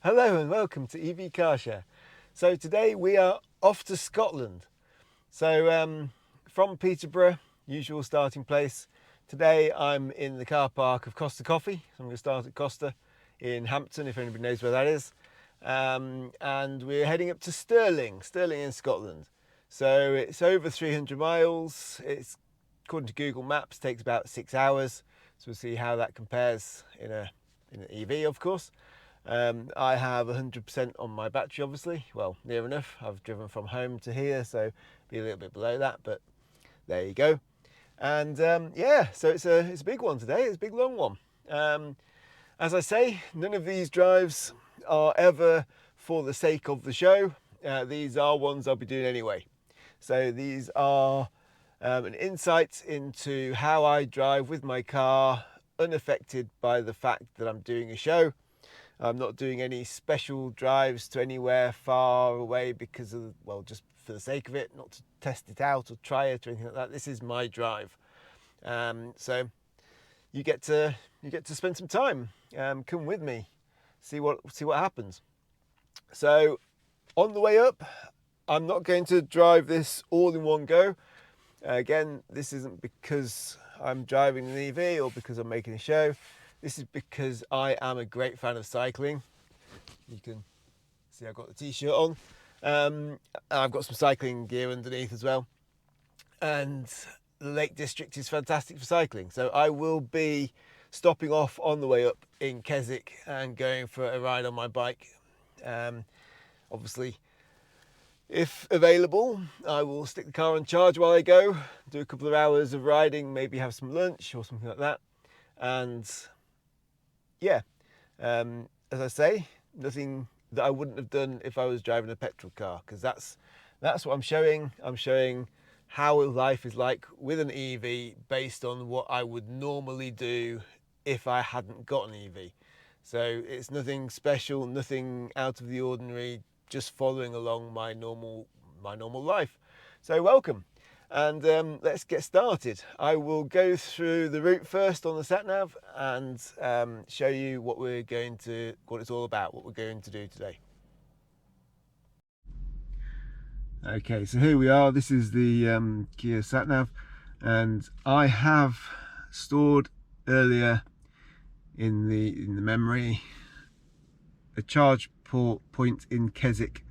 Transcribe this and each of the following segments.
Hello and welcome to EV Car Share. So today we are off to Scotland. So from Peterborough, usual starting place. Today I'm in the car park of Costa Coffee. So I'm going to start at Costa in Hampton, if anybody knows where that is. And we're heading up to Stirling in Scotland. So it's over 300 miles. It's, according to Google Maps, takes about 6 hours. So we'll see how that compares in an EV, of course. I have 100% on my battery, obviously. Well, near enough. I've driven from home to here, so be a little bit below that, but there you go. And yeah, so it's a big one today. It's a big long one. As I say, none of these drives are ever for the sake of the show. These are ones I'll be doing anyway. So these are an insight into how I drive with my car, unaffected by the fact that I'm doing a show. I'm not doing any special drives to anywhere far away because of, well, just for the sake of it, not to test it out or try it or anything like that. This is my drive. So you get to spend some time. Come with me, see what happens. So on the way up, I'm not going to drive this all in one go. Again, this isn't because I'm driving an EV or because I'm making a show. This is because I am a great fan of cycling. You can see I've got the t-shirt on. I've got some cycling gear underneath as well. And the Lake District is fantastic for cycling. So I will be stopping off on the way up in Keswick and going for a ride on my bike. Obviously, if available, I will stick the car on charge while I go, do a couple of hours of riding, maybe have some lunch or something like that. And yeah, as I say, nothing that I wouldn't have done if I was driving a petrol car, because that's what I'm showing. I'm showing how life is like with an EV based on what I would normally do if I hadn't got an EV. So it's nothing special, nothing out of the ordinary, just following along my normal life. So welcome. And let's get started. I will go through the route first on the sat-nav and show you what it's all about, what we're going to do today. Okay, so here we are. This is the Kia sat-nav, and I have stored earlier in the memory a charge point in Keswick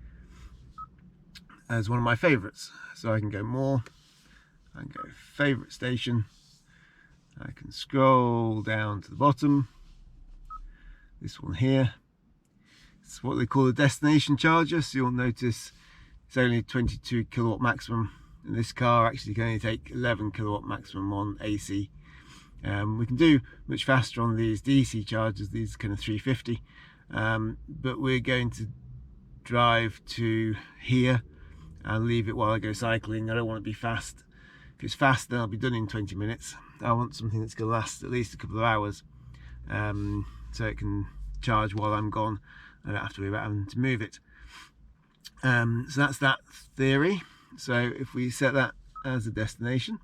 as one of my favourites. So I can go more. I can go favourite station. I can scroll down to the bottom. This one here. It's what they call a destination charger. So you'll notice it's only 22 kilowatt maximum. And this car actually can only take 11 kilowatt maximum on AC. We can do much faster on these DC chargers. These are kind of 350. But we're going to drive to here and leave it while I go cycling. I don't want to be fast. If it's fast, then I'll be done in 20 minutes. I want something that's going to last at least a couple of hours, so it can charge while I'm gone. I don't have to worry about having to move it. So that's that theory. So if we set that as a destination,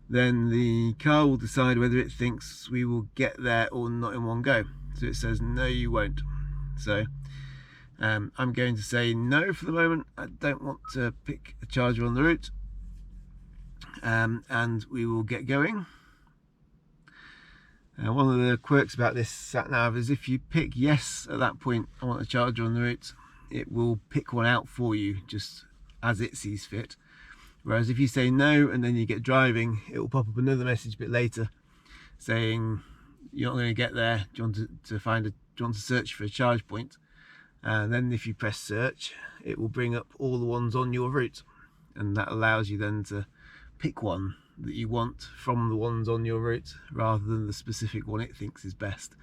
then the car will decide whether it thinks we will get there or not in one go. So it says, no, you won't. So I'm going to say no for the moment. I don't want to pick a charger on the route, and we will get going. One of the quirks about this sat-nav is if you pick yes at that point, I want a charger on the route, it will pick one out for you just as it sees fit. Whereas if you say no and then you get driving, it will pop up another message a bit later saying you're not going to get there. Do you want to search for a charge point? And then if you press search, it will bring up all the ones on your route, and that allows you then to pick one that you want from the ones on your route rather than the specific one it thinks is best.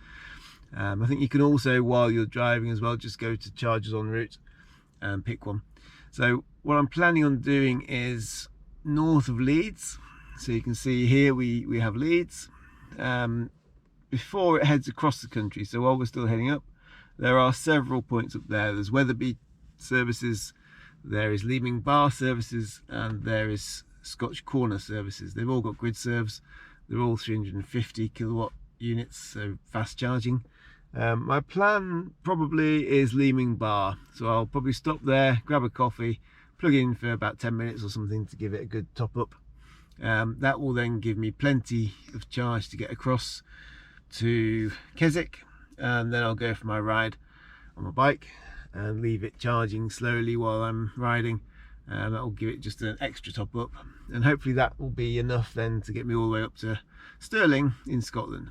I think you can also, while you're driving as well, just go to chargers en route and pick one. So what I'm planning on doing is north of Leeds, So you can see here we have Leeds before it heads across the country. So while we're still heading up, there are several points up there. There's Wetherby services, there is Leeming Bar services, and there is Scotch Corner services. They've all got Gridserves. They're all 350 kilowatt units, so fast charging. My plan probably is Leeming Bar, so I'll probably stop there, grab a coffee, plug in for about 10 minutes or something to give it a good top up. That will then give me plenty of charge to get across to Keswick, and then I'll go for my ride on my bike and leave it charging slowly while I'm riding. That will give it just an extra top up, and hopefully that will be enough then to get me all the way up to Stirling in Scotland.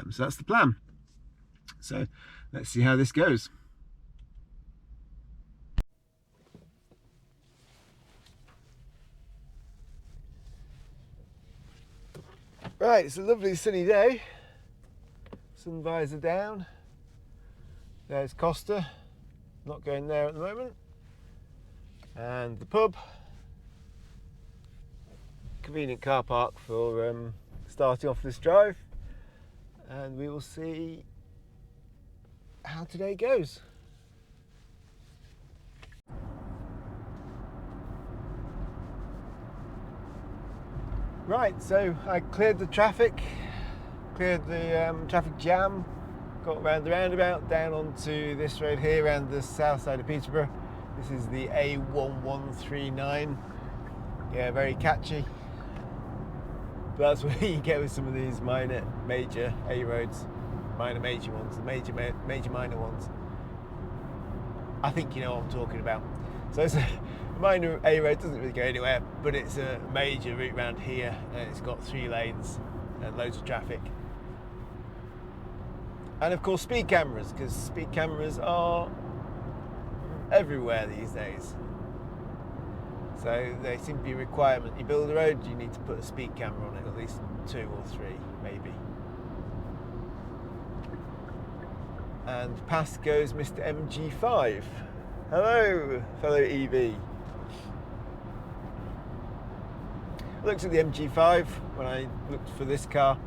So that's the plan. So let's see how this goes. Right, it's a lovely sunny day. Sun visor down. There's Costa, not going there at the moment. And the pub. Convenient car park for starting off this drive. And we will see how today goes. Right, so I cleared the traffic, cleared the traffic jam, got around the roundabout, down onto this road here around the south side of Peterborough. This is the A1139. Yeah, very catchy. But that's what you get with some of these major A roads, major ones, the major minor ones. I think you know what I'm talking about. So it's a minor A road, doesn't really go anywhere, but it's a major route around here, and it's got 3 lanes and loads of traffic. And of course speed cameras, because speed cameras are everywhere these days. So they seem to be a requirement. You build a road, you need to put a speed camera on it, at least 2 or 3 maybe. And past goes Mr. MG5. Hello, fellow EV. I looked at the MG5 when I looked for this car.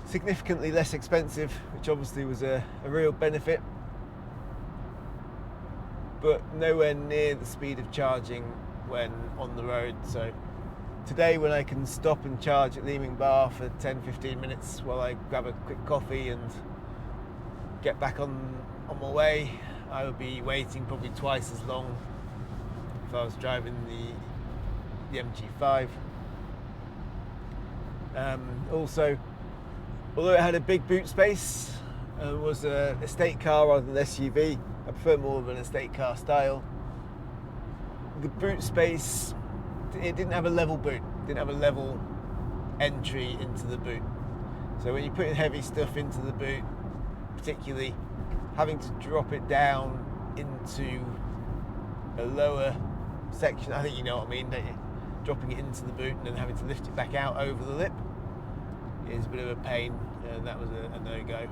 Significantly less expensive, which obviously was a real benefit, but nowhere near the speed of charging when on the road. So today, when I can stop and charge at Leeming Bar for 10-15 minutes while I grab a quick coffee and get back on my way, I would be waiting probably twice as long if I was driving the MG5. Also, although it had a big boot space and was an estate car rather than an SUV, I prefer more of an estate car style. The boot space, it didn't have a level boot, didn't have a level entry into the boot. So when you put heavy stuff into the boot, particularly having to drop it down into a lower section, I think you know what I mean, don't you? Dropping it into the boot and then having to lift it back out over the lip is a bit of a pain, and that was a no-go.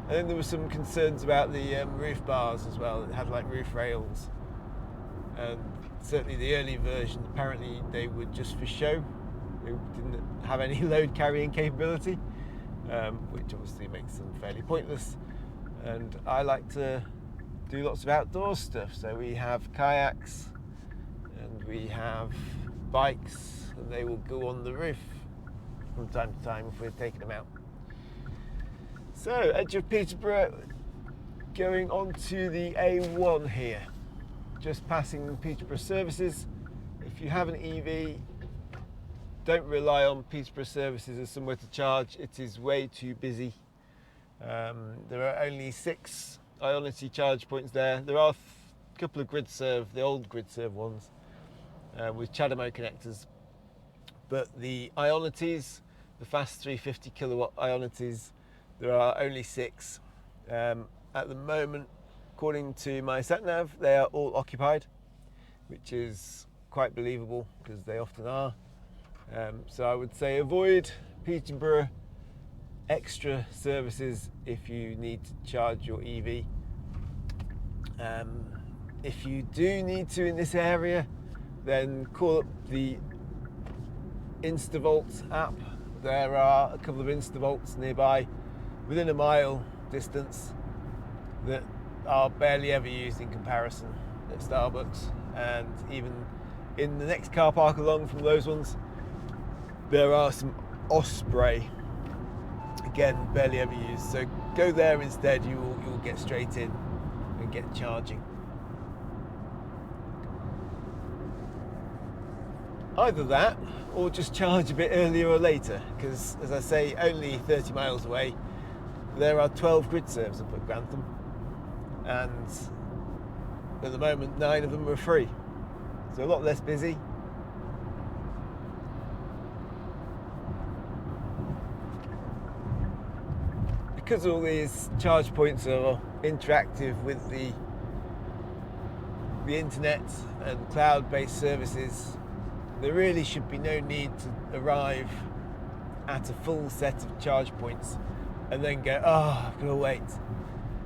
And then there were some concerns about the roof bars as well. It had like roof rails, and certainly the early versions, apparently they were just for show. They didn't have any load carrying capability, which obviously makes them fairly pointless. And I like to do lots of outdoor stuff, so we have kayaks and we have bikes, and they will go on the roof from time to time if we're taking them out. So, edge of Peterborough, going on to the A1 here, just passing Peterborough services. If you have an EV, don't rely on Peterborough services as somewhere to charge. It is way too busy. There are only 6 Ionity charge points there. There are a couple of Gridserve, the old Gridserve ones, with CHAdeMO connectors. But the Ionities, the fast 350 kilowatt Ionities, there are only 6. At the moment, according to my sat-nav, they are all occupied, which is quite believable because they often are. So I would say avoid Peterborough extra services if you need to charge your EV. If you do need to in this area, then call up the InstaVolt app. There are a couple of InstaVolts nearby within a mile distance that are barely ever used in comparison at Starbucks, and even in the next car park along from those ones there are some Osprey, again barely ever used. So go there instead, you'll get straight in and get charging. Either that or just charge a bit earlier or later, because as I say, only 30 miles away there are 12 Gridserves up at Grantham, and at the moment 9 of them are free, so a lot less busy. Because all these charge points are interactive with the internet and cloud-based services, there really should be no need to arrive at a full set of charge points and then go, oh, I've got to wait.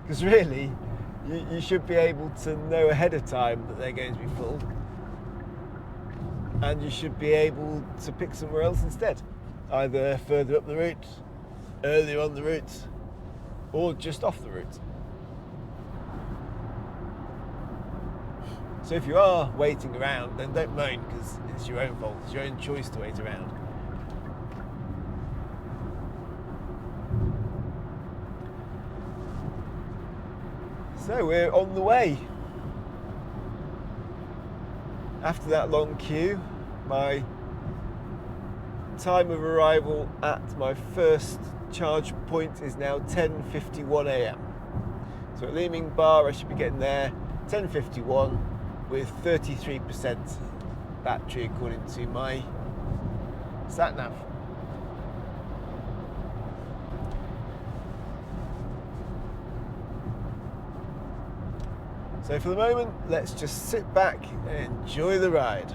Because really, you should be able to know ahead of time that they're going to be full, and you should be able to pick somewhere else instead, either further up the route, earlier on the route, or just off the route. So if you are waiting around, then don't moan, because it's your own fault. It's your own choice to wait around. So we're on the way. After that long queue, my time of arrival at my first charge point is now 10:51 a.m. So at Leeming Bar I should be getting there 10:51 with 33% battery according to my sat nav. So for the moment, let's just sit back and enjoy the ride.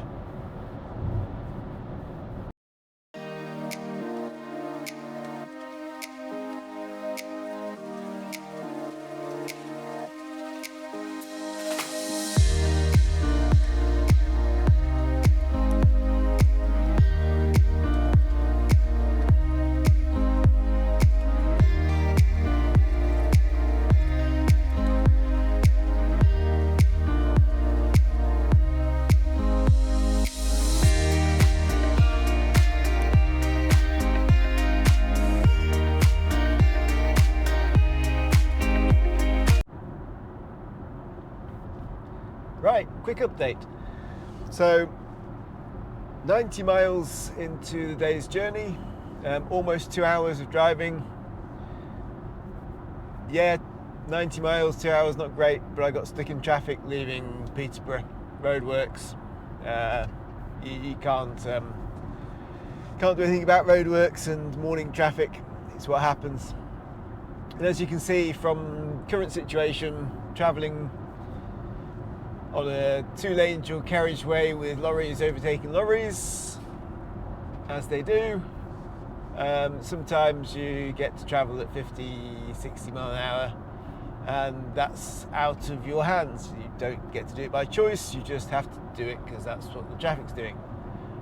Right, quick update. So 90 miles into the day's journey, almost 2 hours of driving. Yeah, 90 miles, 2 hours, not great, but I got stuck in traffic leaving Peterborough roadworks. You can't do anything about roadworks and morning traffic. It's what happens. And as you can see from current situation, travelling on a 2-lane dual carriageway with lorries overtaking lorries, as they do. Sometimes you get to travel at 50, 60 mile an hour, and that's out of your hands. You don't get to do it by choice, you just have to do it because that's what the traffic's doing.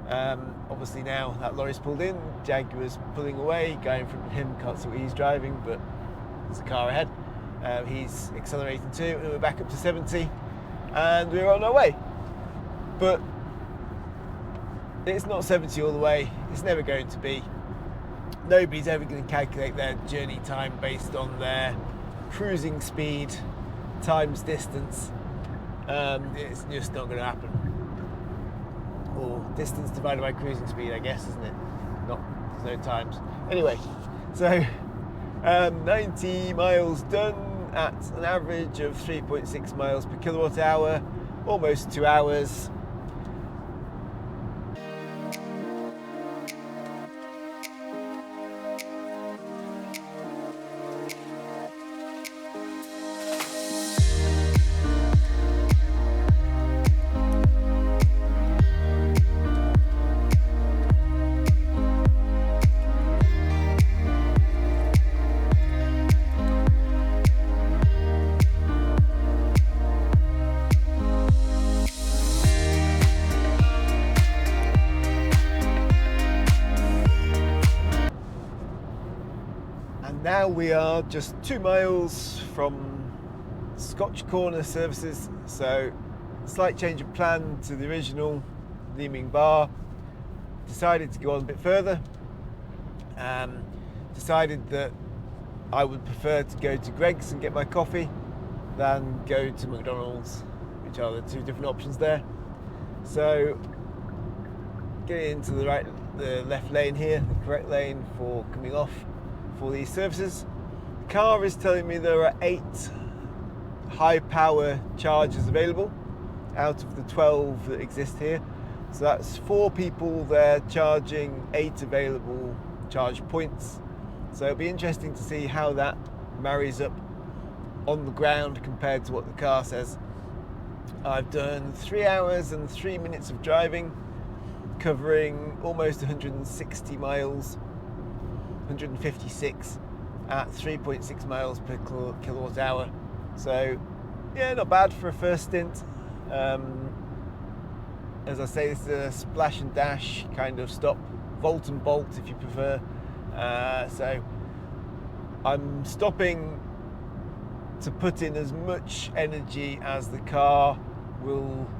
Obviously now that lorry's pulled in, Jaguar's pulling away, guy in front of him can't see what he's driving, but there's a car ahead. He's accelerating too, and we're back up to 70. And we're on our way, but it's not 70 all the way. It's never going to be. Nobody's ever going to calculate their journey time based on their cruising speed times distance. It's just not going to happen. Or distance divided by cruising speed, I guess, isn't it? There's no times. Anyway, so 90 miles done at an average of 3.6 miles per kilowatt hour, almost 2 hours. Now we are just 2 miles from Scotch Corner services, so slight change of plan to the original Leeming Bar. Decided to go on a bit further. Decided that I would prefer to go to Greggs and get my coffee than go to McDonald's, which are the two different options there. So getting into the left lane here, the correct lane for coming off for these services. The car is telling me there are 8 high power chargers available out of the 12 that exist here. So that's 4 people there charging 8 available charge points. So it'll be interesting to see how that marries up on the ground compared to what the car says. I've done 3 hours and 3 minutes of driving, covering almost 160 miles, 156 at 3.6 miles per kilowatt hour. So yeah, not bad for a first stint. As I say, this is a splash and dash kind of stop, volt and bolt if you prefer. So I'm stopping to put in as much energy as the car will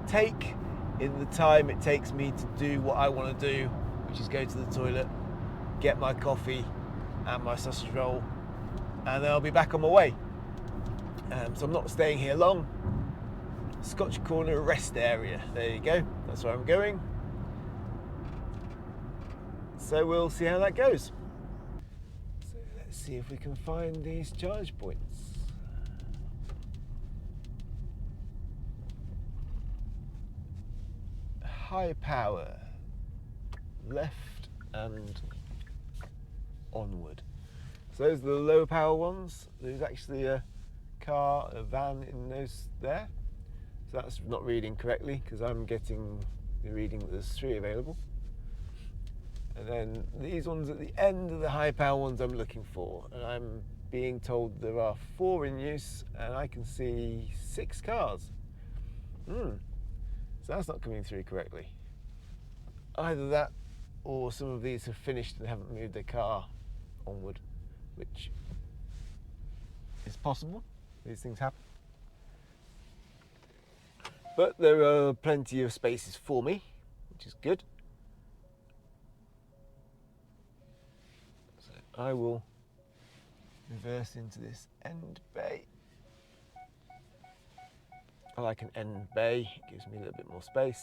take in the time it takes me to do what I want to do, which is go to the toilet, get my coffee and my sausage roll, and then I'll be back on my way. So I'm not staying here long. Scotch Corner rest area, there you go, that's where I'm going. So we'll see how that goes. So let's see if we can find these charge points. High power, left and onward. So those are the low power ones. There's actually a car, a van in those there. So that's not reading correctly because I'm getting the reading that there's 3 available. And then these ones at the end are the high power ones I'm looking for. And I'm being told there are 4 in use and I can see 6 cars. So that's not coming through correctly. Either that or some of these have finished and haven't moved their car onward, which is possible. These things happen. But there are plenty of spaces for me, which is good. So I will reverse into this end bay. I like an end bay, it gives me a little bit more space.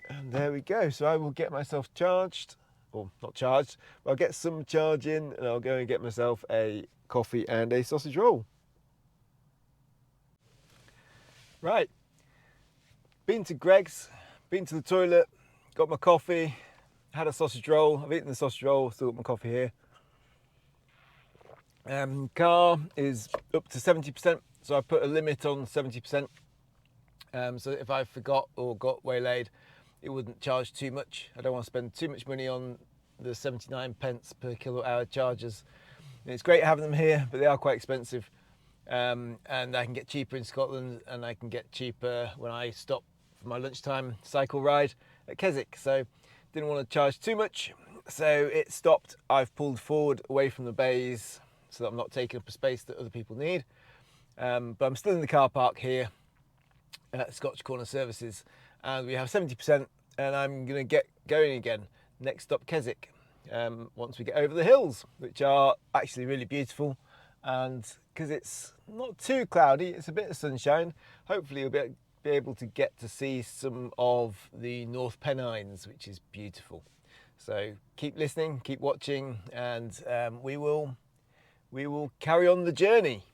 And there we go, so I will get myself charged, or not charged, but I'll get some charge in and I'll go and get myself a coffee and a sausage roll. Right, been to Greggs, been to the toilet, got my coffee, had a sausage roll. I've eaten the sausage roll, still got my coffee here. Car is up to 70%, so I put a limit on 70%. So if I forgot or got waylaid, it wouldn't charge too much. I don't want to spend too much money on the 79 pence per kilowatt hour chargers. And it's great having them here, but they are quite expensive. And I can get cheaper in Scotland, and I can get cheaper when I stop for my lunchtime cycle ride at Keswick. So didn't want to charge too much, so it stopped. I've pulled forward away from the bays so that I'm not taking up a space that other people need. But I'm still in the car park here at Scotch Corner Services, and we have 70%, and I'm going to get going again. Next stop, Keswick, once we get over the hills, which are actually really beautiful. And because it's not too cloudy, it's a bit of sunshine, hopefully you'll be able to get to see some of the North Pennines, which is beautiful. So keep listening, keep watching, and we will carry on the journey.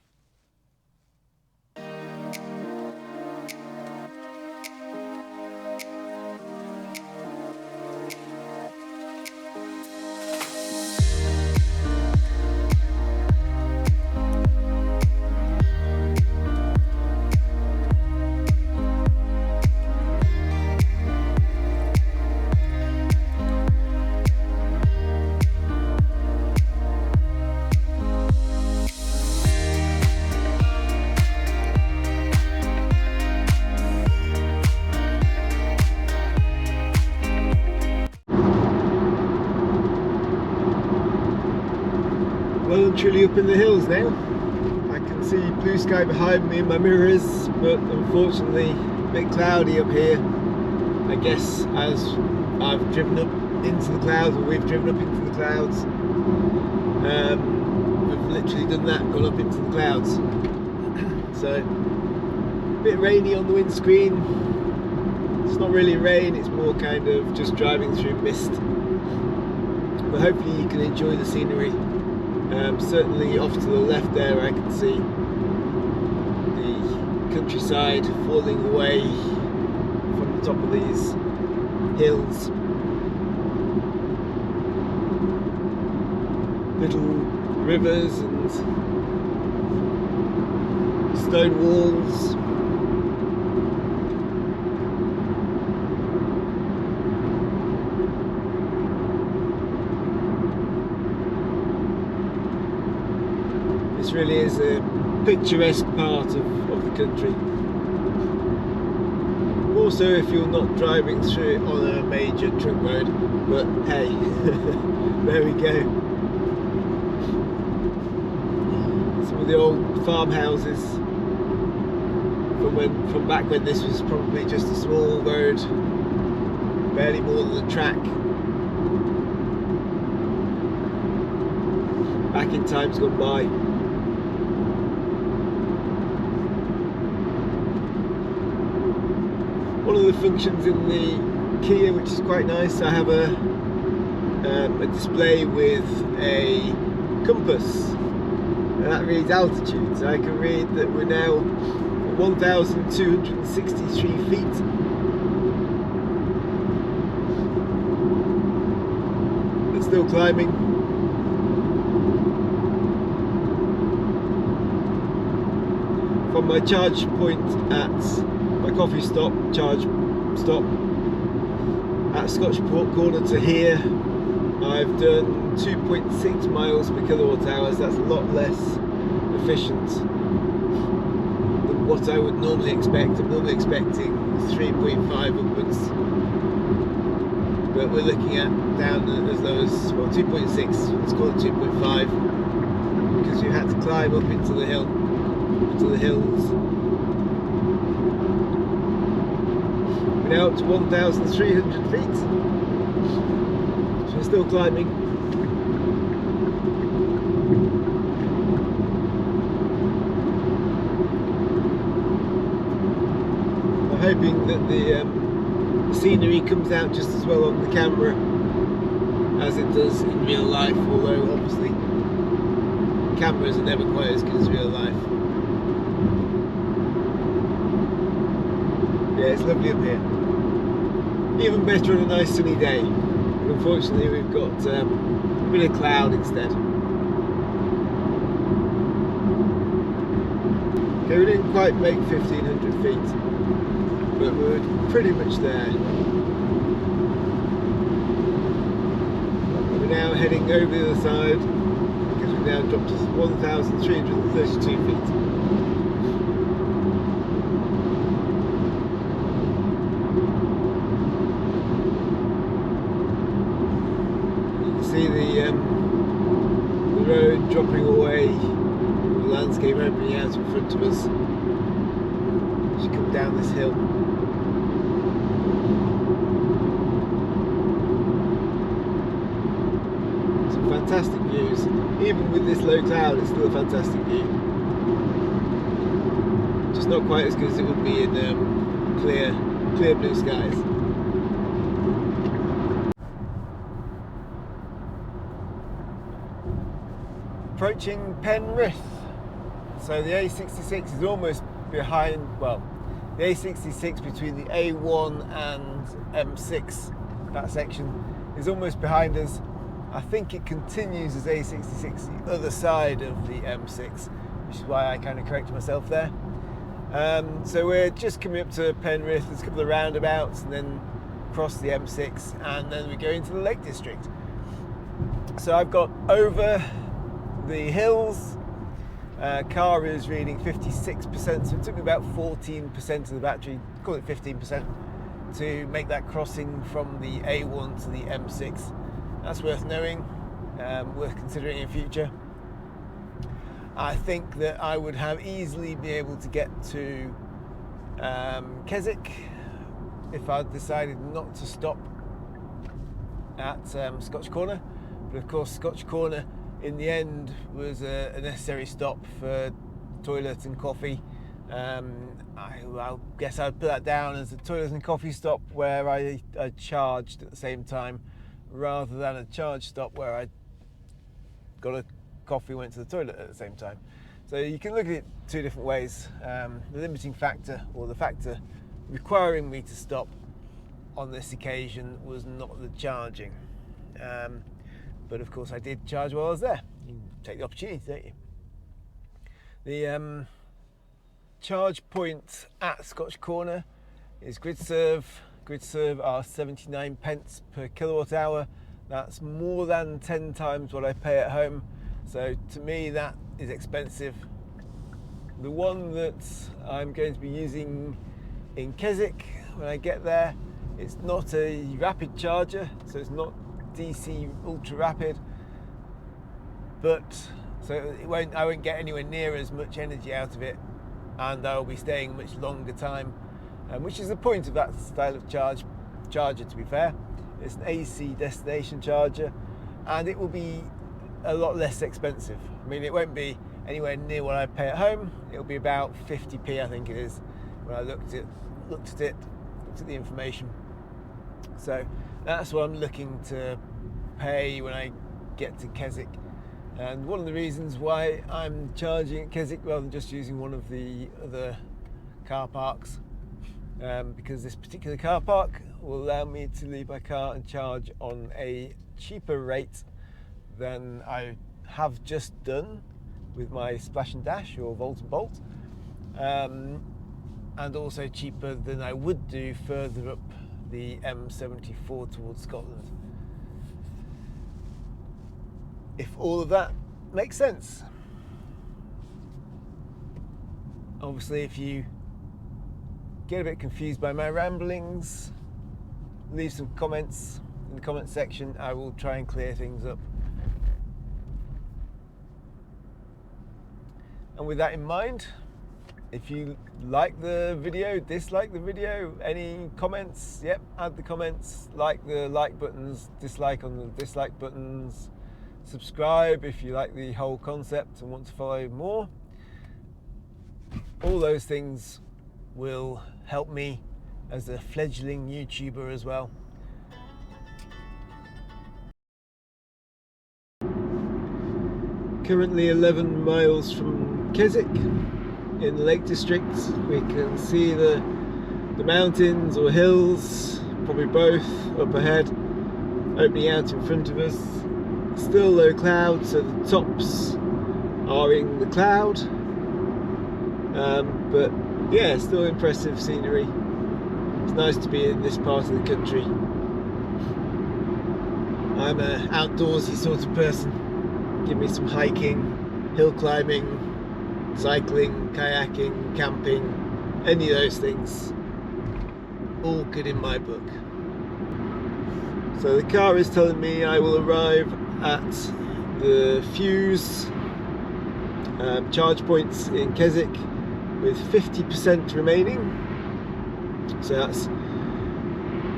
literally up in the hills now. I can see blue sky behind me in my mirrors, but unfortunately a bit cloudy up here. I guess as I've driven up into the clouds, or we've driven up into the clouds, we've literally done that, gone up into the clouds. So a bit rainy on the windscreen. It's not really rain, it's more kind of just driving through mist. But hopefully you can enjoy the scenery. Certainly off to the left there I can see the countryside falling away from the top of these hills. Little rivers and stone walls. This really is a picturesque part of the country. Also, if you're not driving through it on a major trunk road, but hey, there we go. Some of the old farmhouses from back when this was probably just a small road, barely more than a track. Back in times gone by. One of the functions in the Kia, which is quite nice, I have a display with a compass, and that reads altitude. So I can read that we're now at 1,263 feet. It's still climbing. From my charge point at my coffee stop, charge stop at Scotch Corner to here, I've done 2.6 miles per kilowatt hours. That's a lot less efficient than what I would normally expect. I'm normally expecting 3.5 upwards, but we're looking at down as low as, well, 2.6, let's call it 2.5, because you had to climb up into the hill, into the hills. We're now up to 1,300 feet, so we're still climbing. I'm hoping that the scenery comes out just as well on the camera as it does in real life, although obviously cameras are never quite as good as real life. Yeah, it's lovely up here. Even better on a nice sunny day. But unfortunately we've got a bit of cloud instead. Okay, we didn't quite make 1,500 feet, but we're pretty much there. We're now heading over the other side, because we've now dropped to 1,332 feet. See the road dropping away, the landscape opening out in front of us as you come down this hill. Some fantastic views. Even with this low cloud, it's still a fantastic view. Just not quite as good as it would be in clear blue skies. Approaching Penrith. So the A66 is almost behind, well, the A66 between the A1 and M6, that section, is almost behind us. I think it continues as A66 the other side of the M6, which is why I kind of corrected myself there. So we're just coming up to Penrith. There's a couple of roundabouts and then cross the M6, and then we go into the Lake District. So I've got over the hills. Car is reading 56%, so it took me about 14% of the battery, call it 15%, to make that crossing from the A1 to the M6. That's worth knowing, worth considering in future. I think that I would have easily be able to get to Keswick if I'd decided not to stop at Scotch Corner. But of course, Scotch Corner in the end was a necessary stop for toilet and coffee. I guess I'd put that down as a toilet and coffee stop where I charged at the same time, rather than a charge stop where I got a coffee, went to the toilet at the same time. So you can look at it two different ways. The limiting factor, or the factor requiring me to stop on this occasion, was not the charging. But of course I did charge while I was there. You take the opportunity, don't you? The charge point at Scotch Corner is Gridserve. Gridserve are 79 pence per kilowatt hour. That's more than 10 times what I pay at home. So to me that is expensive. The one that I'm going to be using in Keswick when I get there, it's not a rapid charger, so it's not DC ultra rapid, but so I won't get anywhere near as much energy out of it, and I'll be staying a much longer time, which is the point of that style of charger, to be fair. It's an AC destination charger, and it will be a lot less expensive. I mean, it won't be anywhere near what I pay at home. It'll be about 50p, I think it is, when I looked at the information. So that's what I'm looking to pay when I get to Keswick. And one of the reasons why I'm charging at Keswick rather than just using one of the other car parks, because this particular car park will allow me to leave my car and charge on a cheaper rate than I have just done with my Splash and Dash or Volt and Bolt, and also cheaper than I would do further up the M74 towards Scotland. If all of that makes sense. Obviously, if you get a bit confused by my ramblings, leave some comments in the comment section. I will try and clear things up. And with that in mind, if you like the video, dislike the video, any comments, yep, add the comments, like the like buttons, dislike on the dislike buttons, subscribe if you like the whole concept and want to follow more. All those things will help me as a fledgling YouTuber as well. Currently 11 miles from Keswick in the Lake District. We can see the mountains or hills, probably both, up ahead, opening out in front of us. Still low cloud, so the tops are in the cloud, but yeah, still impressive scenery. It's nice to be in this part of the country. I'm an outdoorsy sort of person. Give me some hiking, hill climbing, cycling, kayaking, camping, any of those things. All good in my book. So the car is telling me I will arrive at the Fuse charge points in Keswick with 50% remaining. So that's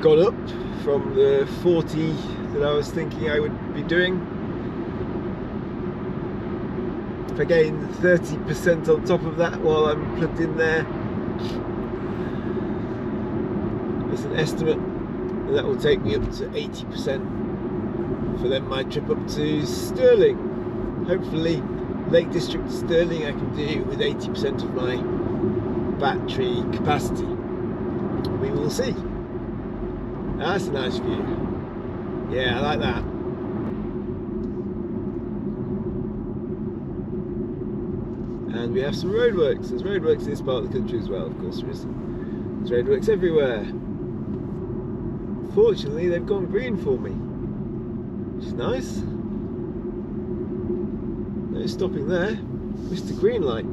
gone up from the 40 that I was thinking I would be doing. If I gain 30% on top of that while I'm plugged in there, it's an estimate, and that will take me up to 80% for then my trip up to Stirling. Hopefully Lake District to Stirling I can do with 80% of my battery capacity. We will see. That's a nice view. Yeah, I like that. And we have some roadworks. There's roadworks in this part of the country as well, of course there is. There's roadworks everywhere. Fortunately, they've gone green for me, which is nice. No stopping there. Mr. Green Light.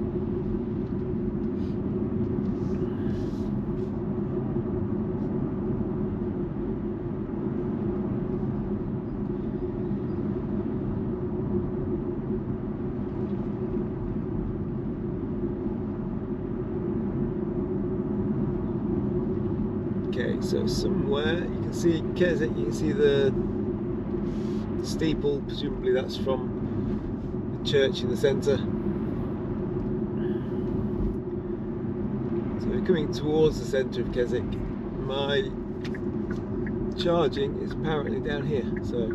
So somewhere you can see Keswick, you can see the steeple, presumably that's from the church in the centre. So we're coming towards the centre of Keswick. My charging is apparently down here, so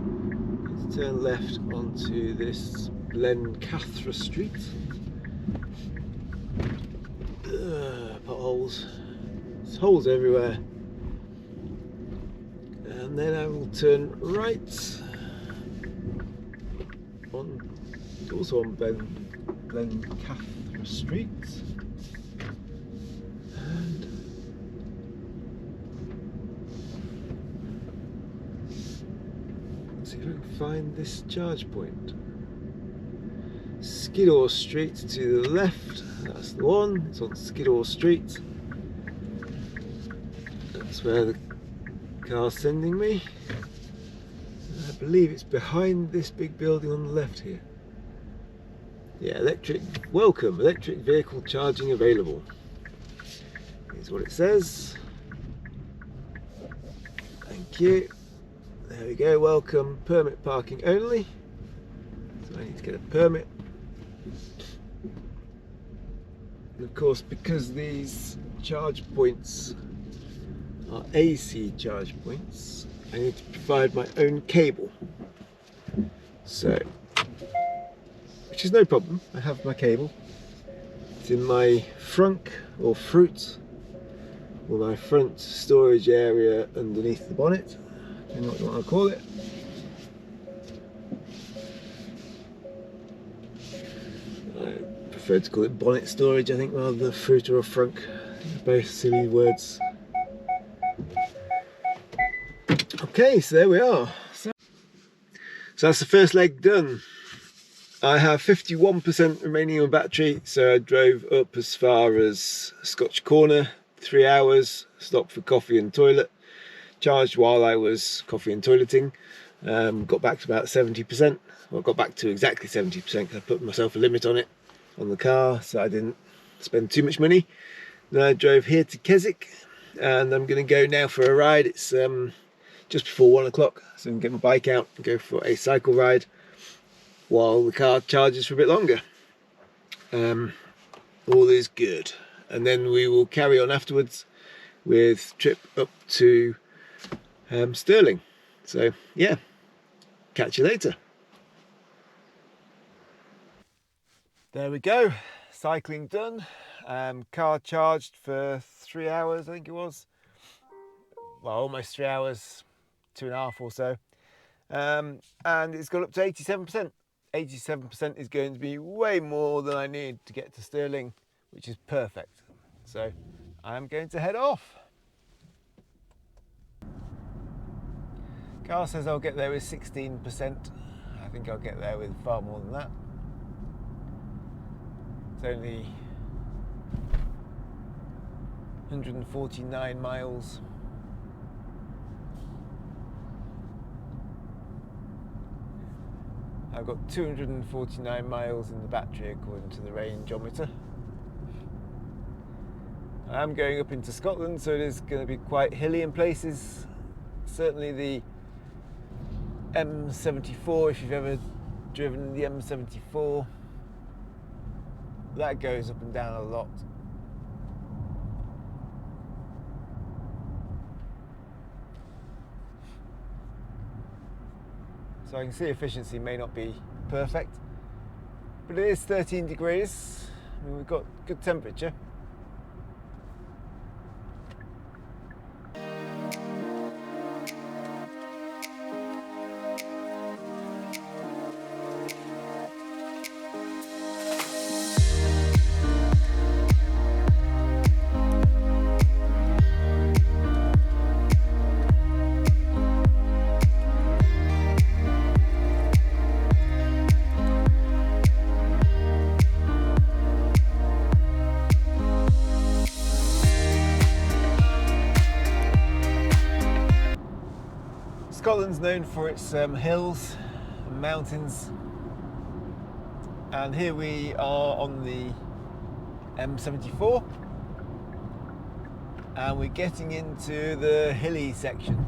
let's turn left onto this Blencathra Street. Potholes, there's holes everywhere. And then I will turn right on, also on Blencathra Street. And let's see if I can find this charge point. Skiddaw Street to the left, that's the one, it's on Skiddaw Street. That's where the car's sending me. I believe it's behind this big building on the left here. Yeah, welcome, electric vehicle charging available. Here's what it says. Thank you. There we go, welcome, permit parking only. So I need to get a permit. And of course, because these charge points are AC charge points, I need to provide my own cable. So, which is no problem, I have my cable. It's in my frunk or fruit, or my front storage area underneath the bonnet. I don't know what you want to call it. I prefer to call it bonnet storage, I think, rather than fruit or a frunk. They're both silly words. Okay, so there we are. So that's the first leg done. I have 51% remaining on battery, so I drove up as far as Scotch Corner, 3 hours, stopped for coffee and toilet, charged while I was coffee and toileting, got back to about 70%. Well, got back to exactly 70% because I put myself a limit on it on the car, so I didn't spend too much money. Then I drove here to Keswick, and I'm going to go now for a ride. It's just before 1 o'clock, so I can get my bike out and go for a cycle ride while the car charges for a bit longer. All is good. And then we will carry on afterwards with trip up to Stirling. So yeah, catch you later. There we go, cycling done. Car charged for 3 hours, I think it was. Well, almost 3 hours, 2.5 or so. And it's got up to 87%. 87% is going to be way more than I need to get to Stirling, which is perfect. So I'm going to head off. Car says I'll get there with 16%. I think I'll get there with far more than that. It's only 149 miles. I've got 249 miles in the battery according to the rangeometer. I'm going up into Scotland, so it is going to be quite hilly in places. Certainly the M74, if you've ever driven the M74, that goes up and down a lot. So I can see efficiency may not be perfect, but it is 13 degrees. I mean, we've got good temperature. Scotland's known for its hills and mountains, and here we are on the M74. and we're getting into the hilly section.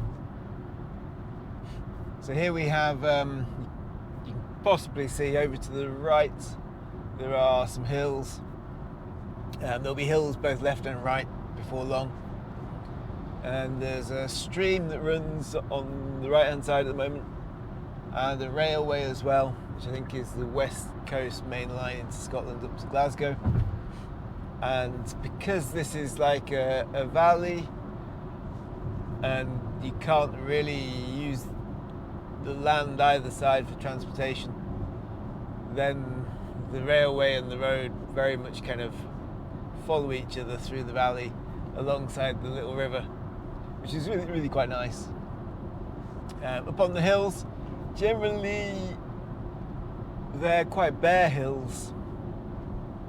So here we have, you can possibly see over to the right, there are some hills. There'll be hills both left and right before long. And there's a stream that runs on the right hand side at the moment, and a railway as well, which I think is the west coast main line into Scotland up to Glasgow. And because this is like a valley and you can't really use the land either side for transportation, then the railway and the road very much kind of follow each other through the valley alongside the little river, which is really, really quite nice. Up on the hills, generally they're quite bare hills,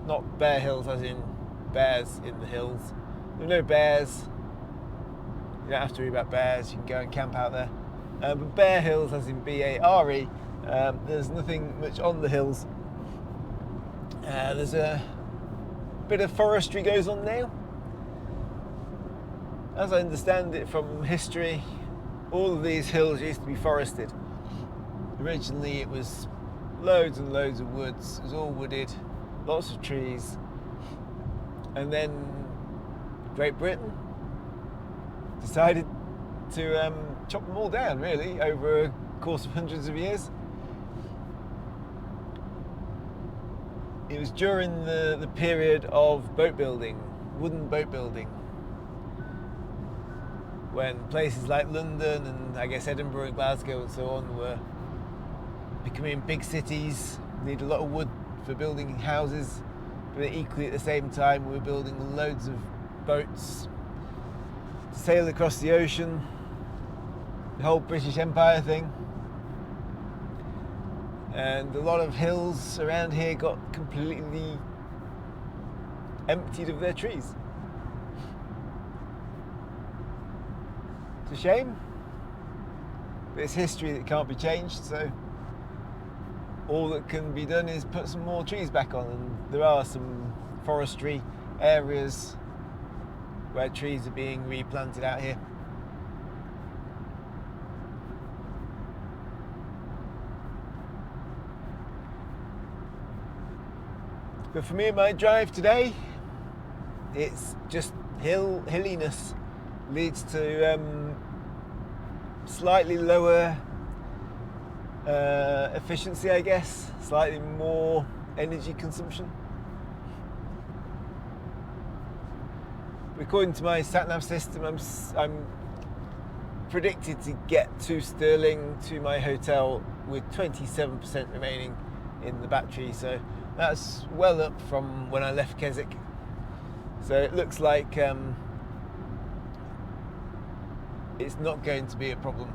not bare hills as in bears in the hills. There are no bears, you don't have to worry about bears, you can go and camp out there. But bare hills as in B-A-R-E, there's nothing much on the hills. There's a bit of forestry goes on now. As I understand it from history, all of these hills used to be forested. Originally it was loads and loads of woods, it was all wooded, lots of trees. And then Great Britain decided to chop them all down, really, over a course of hundreds of years. It was during the period of boat building, wooden boat building, when places like London and I guess Edinburgh and Glasgow and so on were becoming big cities, need a lot of wood for building houses, but equally at the same time we were building loads of boats to sail across the ocean, the whole British Empire thing. And a lot of hills around here got completely emptied of their trees. It's a shame, but it's history that can't be changed, so all that can be done is put some more trees back on, and there are some forestry areas where trees are being replanted out here. But for me and my drive today, it's just hilliness leads to slightly lower efficiency, I guess, slightly more energy consumption. According to my sat-nav system, I'm predicted to get to Stirling, to my hotel, with 27% remaining in the battery, so that's well up from when I left Keswick. So it looks like it's not going to be a problem.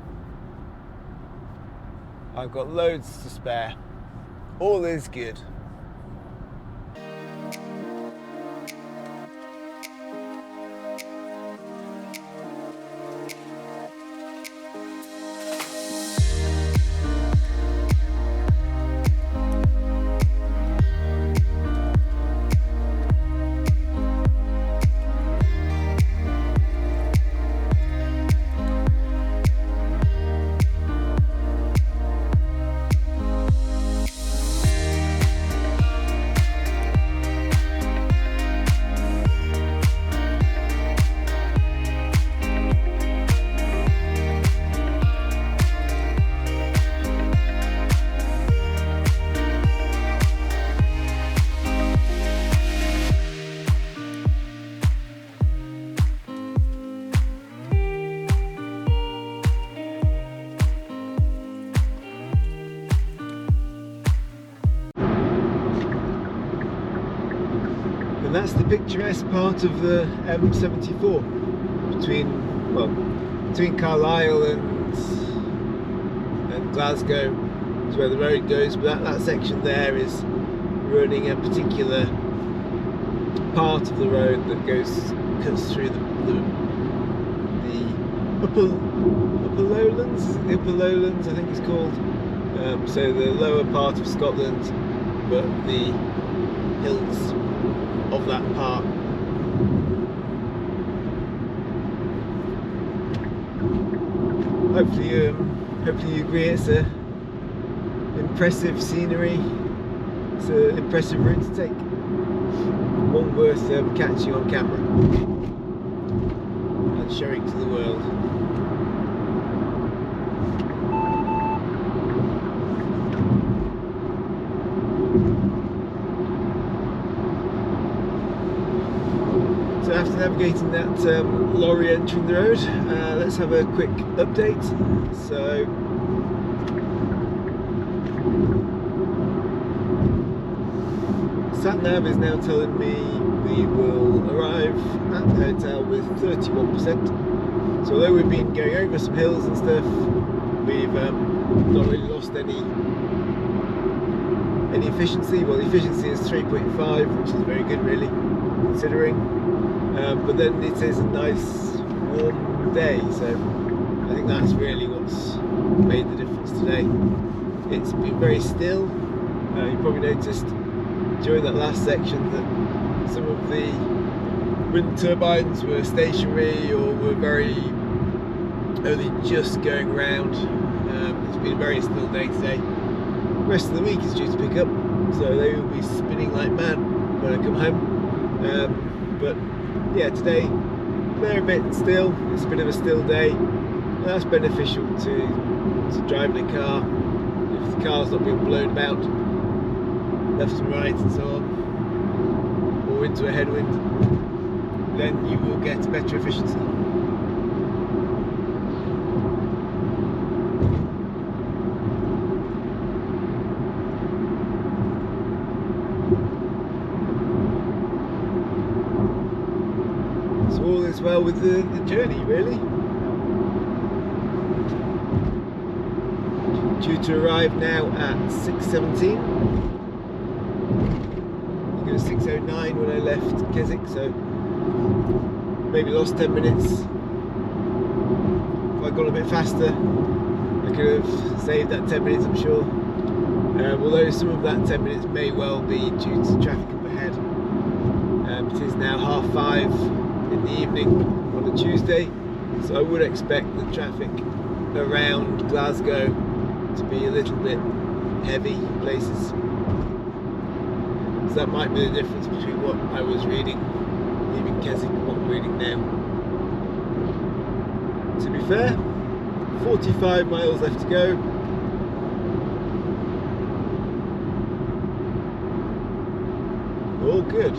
I've got loads to spare. All is good. And that's the picturesque part of the M74 between Carlisle and Glasgow is where the road goes, but that section there is running a particular part of the road that cuts through the upper lowlands, the upper lowlands I think it's called, so the lower part of Scotland, but the hills of that part. Hopefully you agree it's a impressive scenery. It's an impressive route to take. One worth catching on camera and showing to the world. So after navigating that lorry entering the road, let's have a quick update. So sat nav is now telling me we will arrive at the hotel with 31%. So although we've been going over some hills and stuff, we've not really lost any efficiency. Well, the efficiency is 3.5, which is very good really, considering. But then it is a nice warm day, so I think that's really what's made the difference today. It's been very still. You probably noticed during that last section that some of the wind turbines were stationary or were only just going round. It's been a very still day today. The rest of the week is due to pick up, so they will be spinning like mad when I come home. But yeah, today they're a bit still. It's a bit of a still day, and that's beneficial to driving a car. If the car's not being blown about left and right and so on, or into a headwind, then you will get better efficiency. So all is well with the journey really. Due to arrive now at 6:17. It was 6:09 when I left Keswick, so maybe lost 10 minutes. If I'd gone a bit faster, I could have saved that 10 minutes, I'm sure. Although some of that 10 minutes may well be due to traffic up ahead. It is now 5:30 in the evening on a Tuesday, so I would expect the traffic around Glasgow to be a little bit heavy in places. So that might be the difference between what I was reading leaving Keswick and what I'm reading now. To be fair, 45 miles left to go. All good.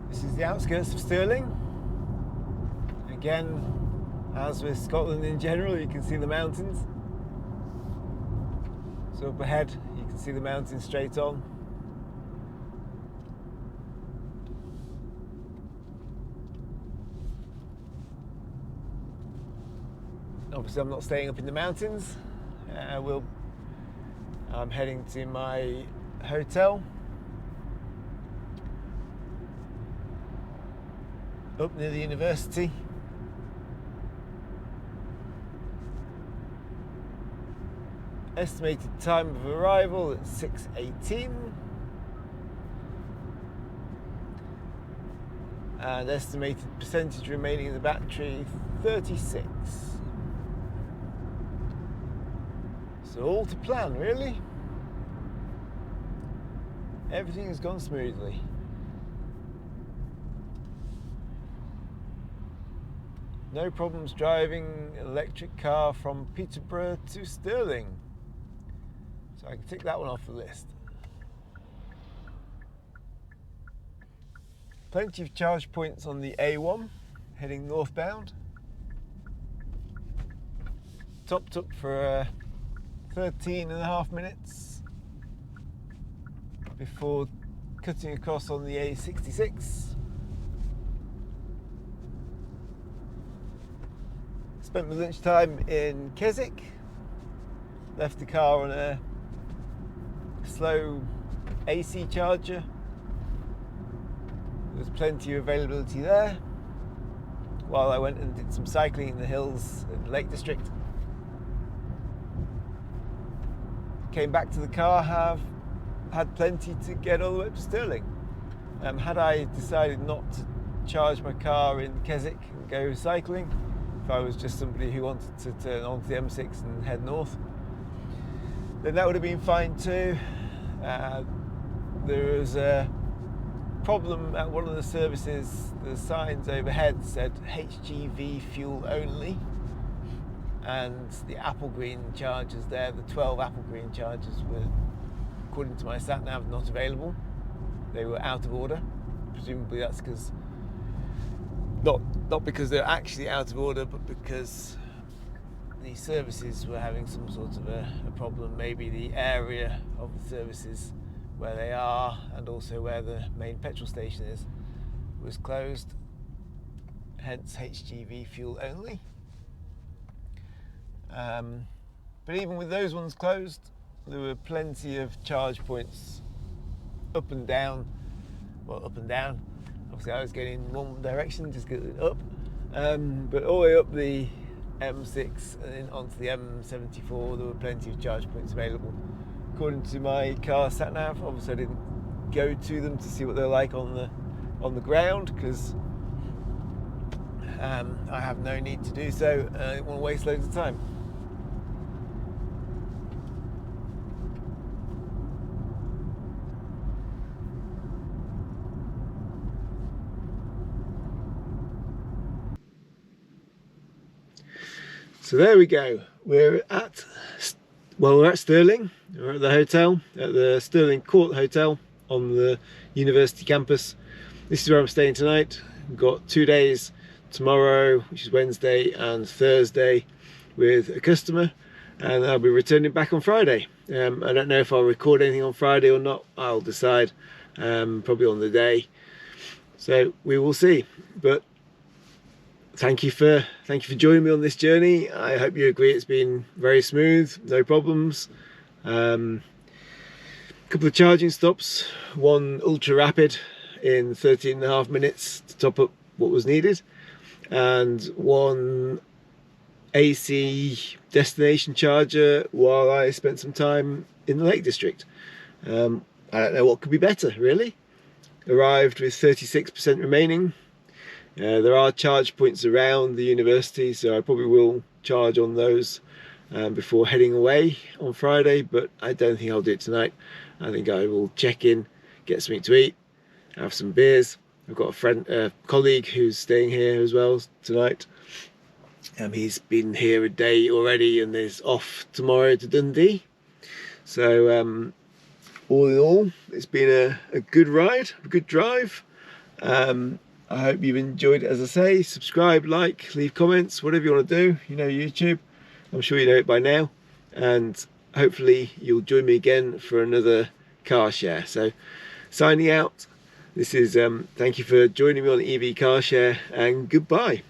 This is the outskirts of Stirling. Again, as with Scotland in general, you can see the mountains. So up ahead, you can see the mountains straight on. Obviously, I'm not staying up in the mountains. I'm heading to my hotel up near the university. Estimated time of arrival at 6:18, and estimated percentage remaining in the battery 36. So all to plan really. Everything has gone smoothly. No problems driving an electric car from Peterborough to Stirling. So I can tick that one off the list. Plenty of charge points on the A1 heading northbound. Topped up for 13.5 minutes before cutting across on the A66. Spent my lunchtime in Keswick. Left the car on a slow AC charger. There was plenty of availability there while I went and did some cycling in the hills in the Lake District. Came back to the car, have had plenty to get all the way up to Stirling. Had I decided not to charge my car in Keswick and go cycling, if I was just somebody who wanted to turn onto the M6 and head north, then that would have been fine too. There was a problem at one of the services. The signs overhead said HGV fuel only, and the apple green chargers there, the 12 apple green chargers, were, according to my sat nav, not available. They were out of order. Presumably that's because not because they're actually out of order, but because the services were having some sort of a problem. Maybe the area of the services where they are, and also where the main petrol station is, was closed, hence HGV fuel only. But even with those ones closed, there were plenty of charge points up and down. Well, up and down, obviously I was going in one direction, just going up, but all the way up the M6 and then onto the M74, there were plenty of charge points available. According to my car sat nav, obviously I didn't go to them to see what they're like on the ground, because I have no need to do so. I didn't want to waste loads of time. So there we go. We're at Stirling. We're at the hotel, at the Stirling Court Hotel on the university campus. This is where I'm staying tonight. We've got 2 days, tomorrow, which is Wednesday, and Thursday with a customer, and I'll be returning back on Friday. I don't know if I'll record anything on Friday or not. I'll decide probably on the day. So we will see. But thank you for joining me on this journey. I hope you agree it's been very smooth, no problems. Couple of charging stops, one ultra rapid in 13.5 minutes to top up what was needed, and one AC destination charger while I spent some time in the Lake District. I don't know what could be better, really. Arrived with 36% remaining. There are charge points around the university, so I probably will charge on those before heading away on Friday, but I don't think I'll do it tonight. I think I will check in, get something to eat, have some beers. I've got a colleague who's staying here as well tonight. He's been here a day already and is off tomorrow to Dundee. So all in all, it's been a good ride, a good drive. I hope you've enjoyed it. As I say, subscribe, like, leave comments, whatever you want to do. You know YouTube, I'm sure you know it by now, and hopefully you'll join me again for another car share. So signing out, this is thank you for joining me on EV Car Share, and goodbye.